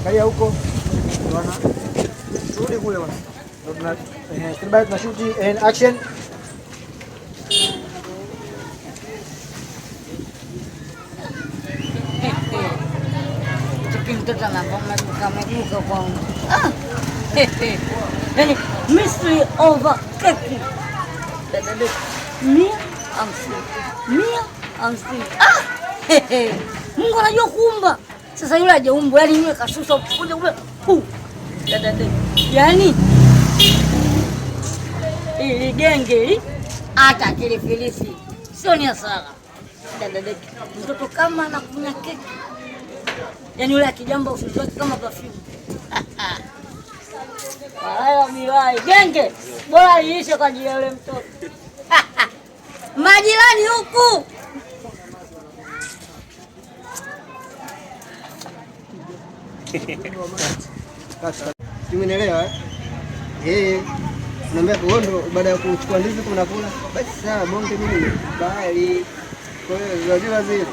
Angalia huko. Bwana. Rudi kule bwana. Ndio tunashuti and action. Mtoto anapomaduka kwangu. Yaani mystery over cake. Mia hamsini. Mungu anajua kuumba. Sasa yule hajaumbwa, yaani yule kashusha kuja ube. Yaani ili genge hata kilifilisi sio ni hasara. Mtoto kama anakunya keki. Yaani yule akijamba ufuzi wake kama perfume. Haya miwai genge bora iishe kwa ajili ya yule mtoto. Majirani huku. Umeelewa? Naambia kwa ndo baada ya kuchukua ndizi kunakula. Basi sawa bonge mimi bali. Kwa hiyo unajua zile.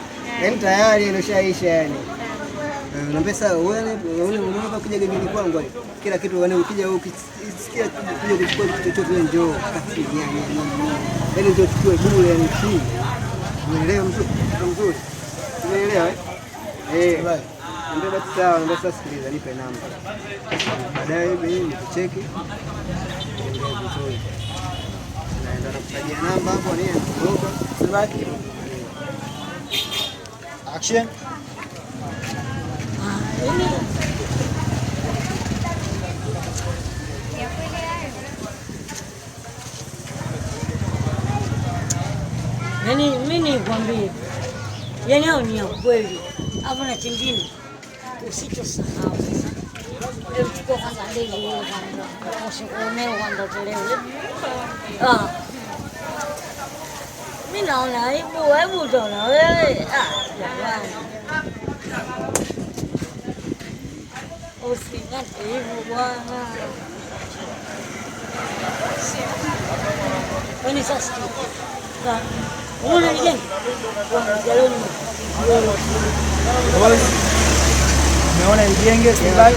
Yaani tayari inashaisha yani. Naambia sasa wewe unaona kuja gengeni kwangu kila kitu wewe ukija ukisikia kuja kuchukua kitu chochote njoo kafinyani. Yaani ndio chukue bure yani free. Umeelewa mzuri? Umeelewa eh? Ndio basi sawa, ndio sasa sikiliza nipe namba. Baadaye mimi nikucheki. Naenda nakutajia namba hapo ni kuroga. Sibaki. Action. Yaani mimi nikwambie. Yaani hao ni kweli. Hapo na chingine. Usichosahau sasa. Chukua kwanza ndege hiyo kwanza. Usikoneo kwanza tolewe. Mimi naona aibu utaona wewe. Jamani. Usinyate hivyo bwana. Kwani sasa unaona ni gani? Umeona ijenge Sibai?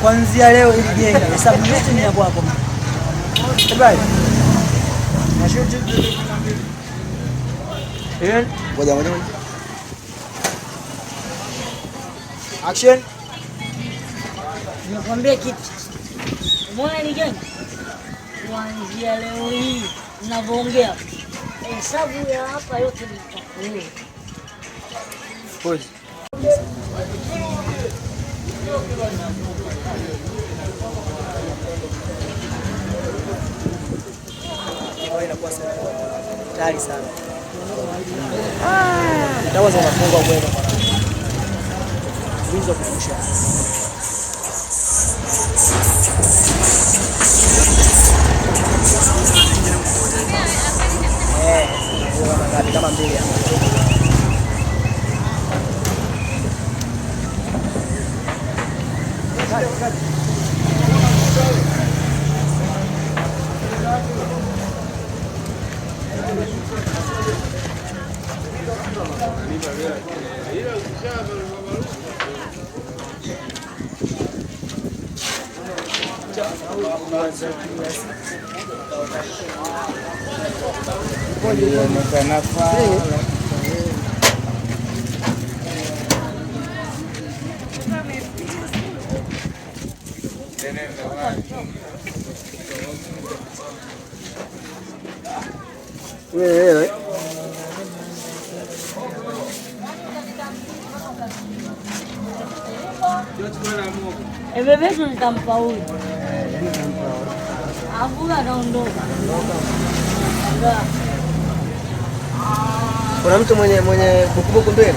Kuanzia leo ilijenge. Hesabu yote ni ya kwako. Sibai. Nashuti. Ngoja. Action. Nikwambie kitu. Umeona ni gani? Kuanzia leo hii ninavyoongea. Hesabu ya hapa yote ni pause. Inakuwa tayari sana. Dawa za mafungwa bwana. Hizo kufusha. Kama mbili hapo. Wewe Bebe nitampa huyu. Avuga anaondoka. Kuna mtu mwenye bukubuku mbele.